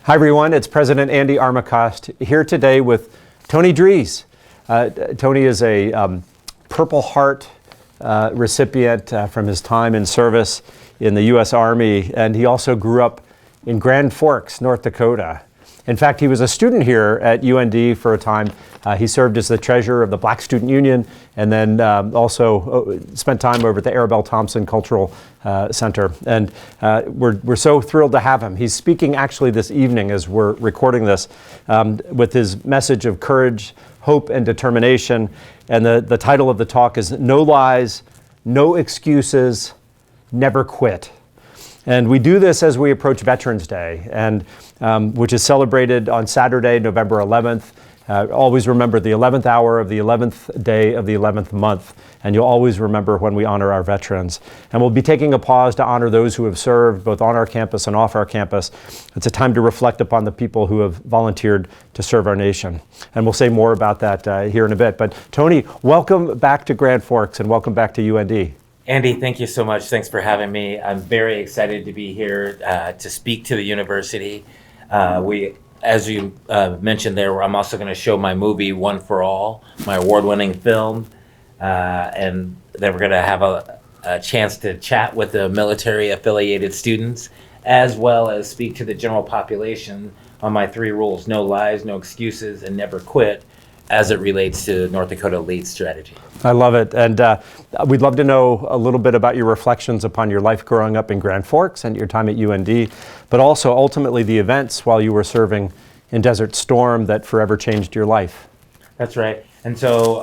Hi everyone, it's President Andy Armacost here today with Tony Drees. Tony is a Purple Heart recipient from his time in service in the U.S. Army, and he also grew up in Grand Forks, North Dakota. In fact, he was a student here at UND for a time. He served as the treasurer of the Black Student Union, and then also spent time over at the Arabelle Thompson Cultural Center. And we're so thrilled to have him. He's speaking actually this evening as we're recording this with his message of courage, hope, and determination. And the title of the talk is No Lies, No Excuses, Never Quit. And we do this as we approach Veterans Day, and which is celebrated on Saturday, November 11th. Always remember the 11th hour of the 11th day of the 11th month, and you'll always remember when we honor our veterans. And we'll be taking a pause to honor those who have served both on our campus and off our campus. It's a time to reflect upon the people who have volunteered to serve our nation. And we'll say more about that here in a bit. But Tony, welcome back to Grand Forks and welcome back to UND. Andy, thank you so much. Thanks for having me. I'm very excited to be here to speak to the university. As you mentioned there, I'm also going to show my movie, One for All, my award-winning film. And then we're going to have a chance to chat with the military-affiliated students, as well as speak to the general population on my 3 rules: no lies, no excuses, and never quit, as it relates to North Dakota LEADS strategy. I love it. And we'd love to know a little bit about your reflections upon your life growing up in Grand Forks and your time at UND, but also ultimately the events while you were serving in Desert Storm that forever changed your life. That's right. And so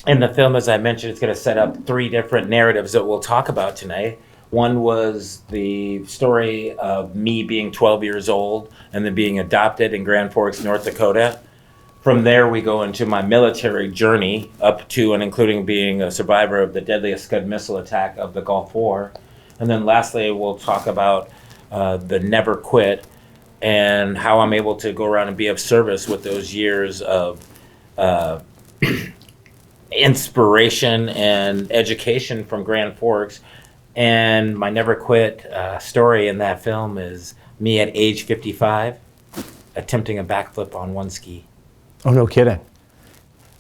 in the film, as I mentioned, it's going to set up 3 different narratives that we'll talk about tonight. One was the story of me being 12 years old and then being adopted in Grand Forks, North Dakota. From there, we go into my military journey up to and including being a survivor of the deadliest Scud missile attack of the Gulf War. And then lastly, we'll talk about the never quit and how I'm able to go around and be of service with those years of inspiration and education from Grand Forks. And my never quit story in that film is me at age 55 attempting a backflip on one ski. Oh, no kidding.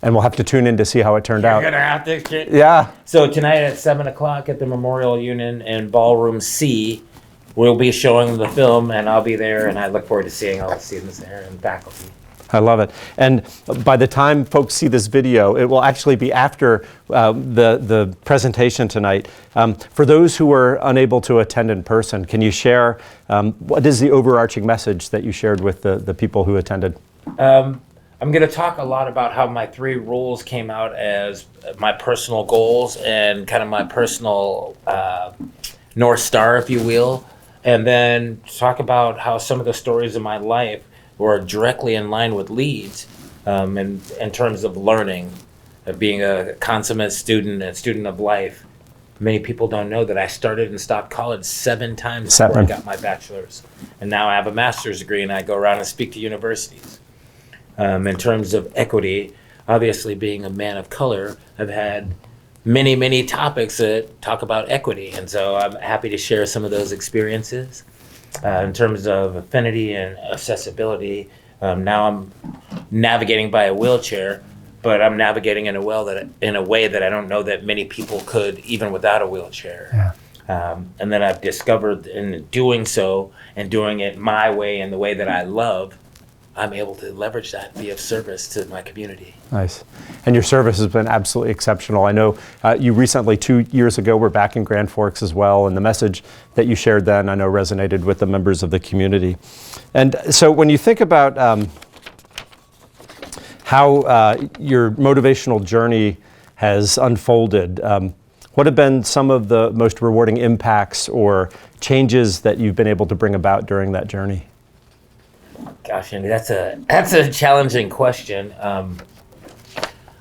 And we'll have to tune in to see how it turned out. You're gonna have to. Yeah. So tonight at 7 o'clock at the Memorial Union in Ballroom C, we'll be showing the film, and I'll be there, and I look forward to seeing all the students there and faculty. I love it. And by the time folks see this video, it will actually be after the presentation tonight. For those who were unable to attend in person, can you share what is the overarching message that you shared with the people who attended? I'm going to talk a lot about how my 3 rules came out as my personal goals and kind of my personal North Star, if you will, and then talk about how some of the stories in my life were directly in line with LEADS in terms of learning, of being a consummate student, a student of life. Many people don't know that I started and stopped college 7 times before I got my bachelor's. And now I have a master's degree and I go around and speak to universities. In terms of equity, obviously being a man of color, I've had many, many topics that talk about equity. And so I'm happy to share some of those experiences. In terms of affinity and accessibility, now I'm navigating by a wheelchair, but I'm navigating in a way that I don't know that many people could, even without a wheelchair. Yeah. And then I've discovered in doing so and doing it my way and the way that I love, I'm able to leverage that and be of service to my community. Nice. And your service has been absolutely exceptional. I know you recently, 2 years ago, were back in Grand Forks as well, and the message that you shared then, I know, resonated with the members of the community. And so when you think about how your motivational journey has unfolded, what have been some of the most rewarding impacts or changes that you've been able to bring about during that journey? Gosh, Andy, that's a challenging question.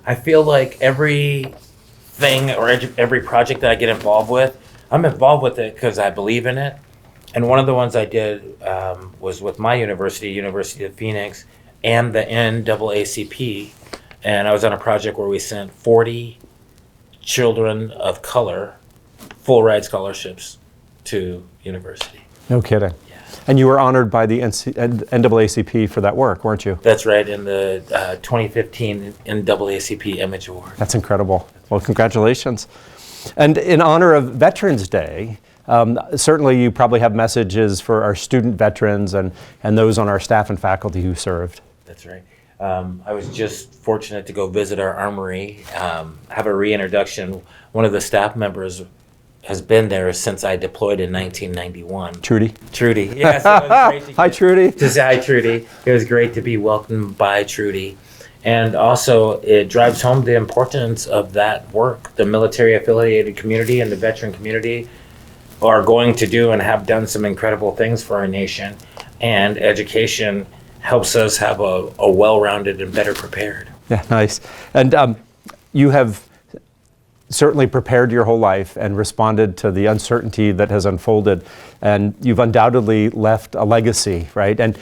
I feel like everything or every project that I get involved with, I'm involved with it because I believe in it. And one of the ones I did was with my university, University of Phoenix, and the NAACP. And I was on a project where we sent 40 children of color full ride scholarships to university. No kidding. Yeah. And you were honored by the NAACP for that work, weren't you? That's right, in the 2015 NAACP Image Award. That's incredible. Well, congratulations. And in honor of Veterans Day, certainly you probably have messages for our student veterans and those on our staff and faculty who served. That's right. I was just fortunate to go visit our armory, have a reintroduction. One of the staff members has been there since I deployed in 1991. Trudy. Trudy, yes. It was great to Hi, Trudy. To say hi, Trudy. It was great to be welcomed by Trudy. And also, it drives home the importance of that work. The military-affiliated community and the veteran community are going to do and have done some incredible things for our nation. And education helps us have a well-rounded and better prepared. Yeah, nice. And you have certainly prepared your whole life and responded to the uncertainty that has unfolded, and you've undoubtedly left a legacy, right? And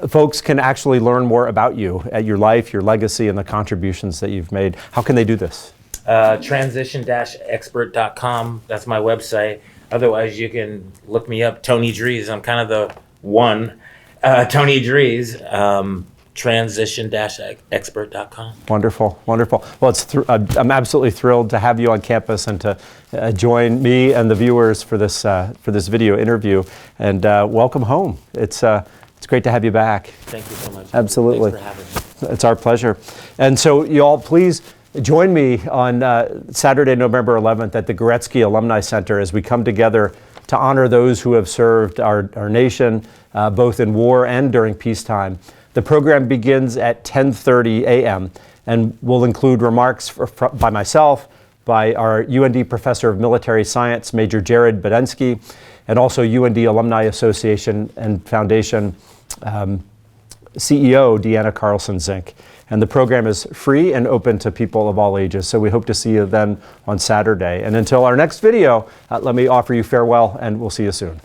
folks can actually learn more about you, at your life, your legacy, and the contributions that you've made. How can they do this? Transition-expert.com, that's my website. Otherwise, you can look me up, Tony Drees. I'm kind of the one. Tony Drees, transition-expert.com. Wonderful, wonderful. Well, I'm absolutely thrilled to have you on campus and to join me and the viewers for this video interview. And welcome home. It's great to have you back. Thank you so much. Absolutely. Thanks for having me. It's our pleasure. And so you all please join me on Saturday, November 11th at the Gorecki Alumni Center as we come together to honor those who have served our nation both in war and during peacetime. The program begins at 10:30 a.m. and will include remarks by myself, by our UND Professor of Military Science, Major Jared Badensky, and also UND Alumni Association and Foundation CEO Deanna Carlson-Zink. And the program is free and open to people of all ages, so we hope to see you then on Saturday. And until our next video, let me offer you farewell, and we'll see you soon.